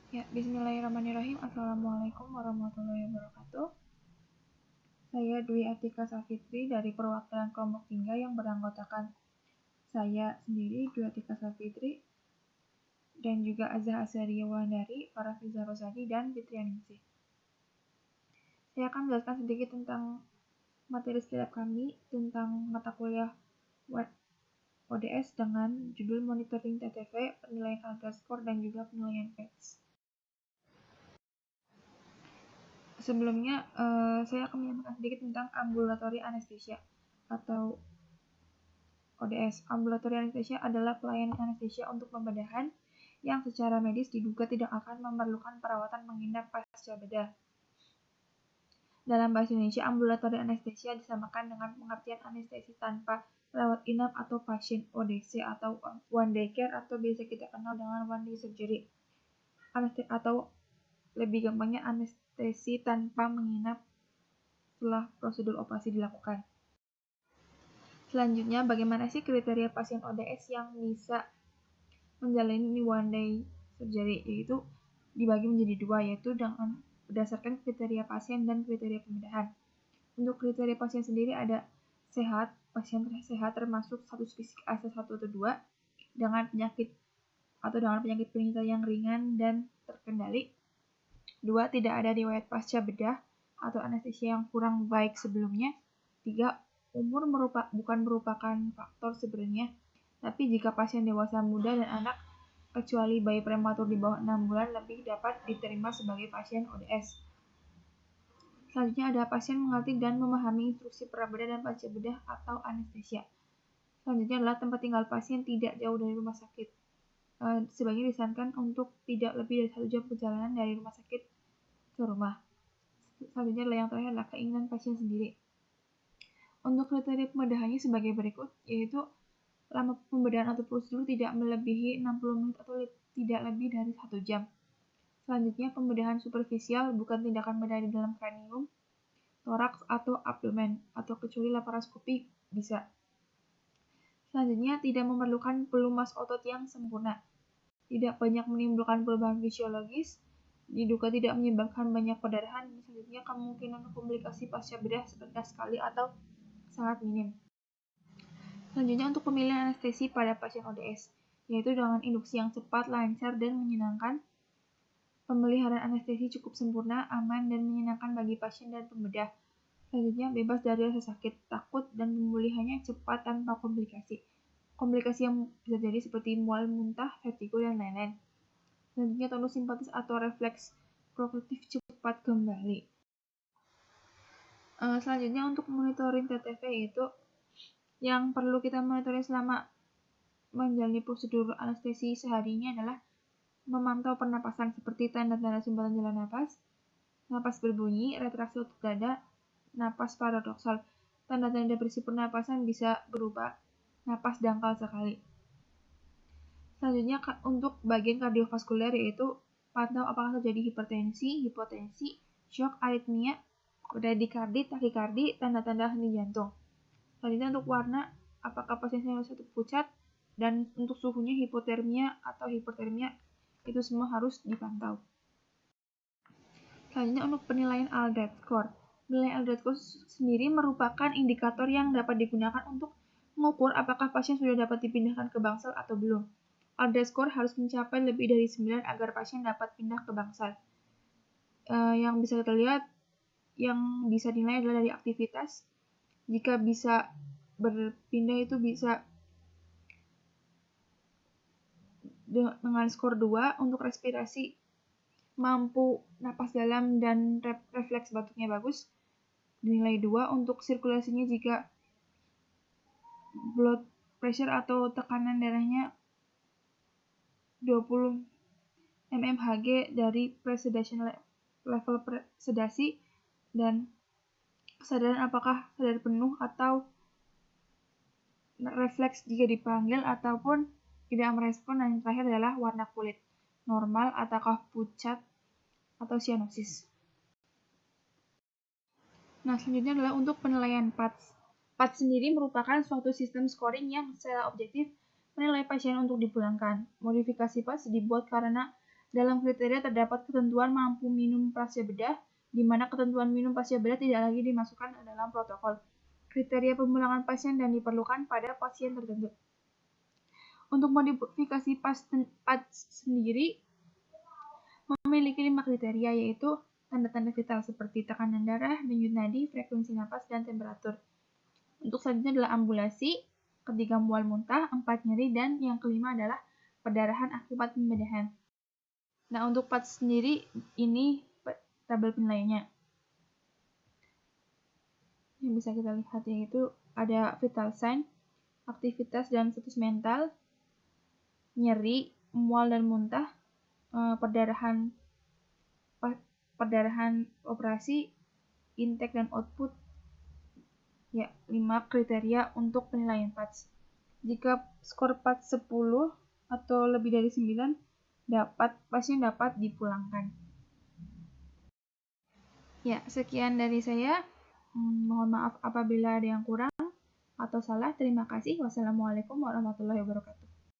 Ya, bismillahirrahmanirrahim. Assalamualaikum warahmatullahi wabarakatuh. Saya Dwi Atika Safitri dari perwakilan kelompok 3 yang beranggotakan saya sendiri, Dwi Atika Safitri, dan juga Azhar Azaria Wulandari, Farafizah Rosadi, dan Fitrianingsih. Saya akan menjelaskan sedikit tentang materi sekitar kami tentang mata kuliah ODS dengan judul Monitoring TTV, Penilaian Alert Score, dan juga Penilaian PACE. Sebelumnya, saya akan menyampaikan sedikit tentang ambulatory anesthesia atau ODS. Ambulatory anesthesia adalah pelayanan anestesia untuk pembedahan yang secara medis diduga tidak akan memerlukan perawatan menginap pasca bedah. Dalam bahasa Indonesia, ambulatory anesthesia disamakan dengan pengertian anestesi tanpa rawat inap atau pasien ODC atau one day care atau biasa kita kenal dengan one day surgery. Atau lebih gampangnya anestesi tanpa menginap setelah prosedur operasi dilakukan. Selanjutnya, bagaimana sih kriteria pasien ODS yang bisa menjalani one day surgery? Yaitu dibagi menjadi dua, yaitu dengan berdasarkan kriteria pasien dan kriteria pembedahan. Untuk kriteria pasien sendiri ada sehat, pasien sehat termasuk status fisik A1 atau 2 dengan penyakit penyerta yang ringan dan terkendali. 2. Tidak ada riwayat pasca bedah atau anestesia yang kurang baik sebelumnya. 3. Umur bukan merupakan faktor sebenarnya, tapi jika pasien dewasa, muda, dan anak, kecuali bayi prematur di bawah 6 bulan lebih dapat diterima sebagai pasien ODS. Selanjutnya ada pasien mengerti dan memahami instruksi pra-bedah dan pasca bedah atau anestesia. Selanjutnya adalah tempat tinggal pasien tidak jauh dari rumah sakit. Sebaiknya disarankan untuk tidak lebih dari 1 jam perjalanan dari rumah sakit ke rumah. Selanjutnya adalah yang terakhir adalah keinginan pasien sendiri. Untuk kriteria pembedahannya sebagai berikut, yaitu lama pembedahan atau prosedur tidak melebihi 60 menit atau tidak lebih dari 1 jam. Selanjutnya, pembedahan superficial bukan tindakan bedah di dalam kranium, toraks, atau abdomen, atau kecuali laparoskopi bisa. Selanjutnya, tidak memerlukan pelumas otot yang sempurna. Tidak banyak menimbulkan perubahan fisiologis, diduga tidak menyebabkan banyak perdarahan, dan selanjutnya kemungkinan komplikasi pasca bedah rendah sekali atau sangat minim. Selanjutnya untuk pemilihan anestesi pada pasien ODS, yaitu dengan induksi yang cepat, lancar, dan menyenangkan. Pemeliharaan anestesi cukup sempurna, aman, dan menyenangkan bagi pasien dan pembedah. Selanjutnya bebas dari rasa sakit, takut, dan pemulihannya cepat tanpa komplikasi. Komplikasi yang bisa jadi seperti mual, muntah, vertigo, dan lain-lain. Selanjutnya tonus simpatis atau refleks progresif cepat kembali. Selanjutnya untuk monitoring TTV yaitu yang perlu kita monitoring selama menjalani prosedur anestesi seharinya adalah memantau pernapasan seperti tanda-tanda sumbatan jalan napas berbunyi, retraksi otot dada, napas paradoksal. Tanda-tanda depresi pernapasan bisa berubah napas dangkal sekali. Selanjutnya untuk bagian kardiovaskuler yaitu pantau apakah terjadi hipertensi, hipotensi, shock, aritmia, bradikardi, takikardi, tanda-tanda henti jantung. Selanjutnya untuk warna, apakah pasien satu pucat, dan untuk suhunya hipotermia atau hipertermia, itu semua harus dipantau. Selanjutnya untuk penilaian Alert Score. Penilaian Alert Score sendiri merupakan indikator yang dapat digunakan untuk mengukur apakah pasien sudah dapat dipindahkan ke bangsal atau belum. Alert Score harus mencapai lebih dari 9 agar pasien dapat pindah ke bangsal. Yang bisa kita lihat, yang bisa dinilai adalah dari aktivitas. Jika bisa berpindah itu bisa dengan skor 2. Untuk respirasi, mampu napas dalam dan refleks batuknya bagus, dinilai 2. Untuk sirkulasinya, jika blood pressure atau tekanan darahnya 20 mmHg dari presedation level sedasi, dan kesadaran apakah sadar penuh atau refleks jika dipanggil ataupun tidak merespon, dan yang terakhir adalah warna kulit normal ataukah pucat atau cyanosis. Nah, selanjutnya adalah untuk penilaian PATS. PATS sendiri merupakan suatu sistem scoring yang secara objektif menilai pasien untuk dipulangkan. Modifikasi PATS dibuat karena Dalam kriteria terdapat ketentuan mampu minum pasca bedah, di mana ketentuan minum pasca bedah tidak lagi dimasukkan ke dalam protokol. Kriteria pemulangan pasien dan diperlukan pada pasien tertentu. Untuk modifikasi PADS sendiri memiliki 5 kriteria, yaitu tanda-tanda vital seperti tekanan darah, denyut nadi, frekuensi napas, dan temperatur. Untuk selanjutnya adalah ambulasi, ketiga mual muntah, 4 nyeri, dan yang kelima adalah perdarahan akibat pembedahan. Nah, untuk PADS sendiri ini tabel penilaiannya. Yang bisa kita lihat yaitu ada vital sign, aktivitas dan status mental, nyeri, mual dan muntah, perdarahan operasi, intake dan output. Ya, 5 kriteria untuk penilaian PADS. Jika skor PADS 10 atau lebih dari 9, pasien dapat dipulangkan. Ya, sekian dari saya. Mohon maaf apabila ada yang kurang atau salah. Terima kasih. Wassalamualaikum warahmatullahi wabarakatuh.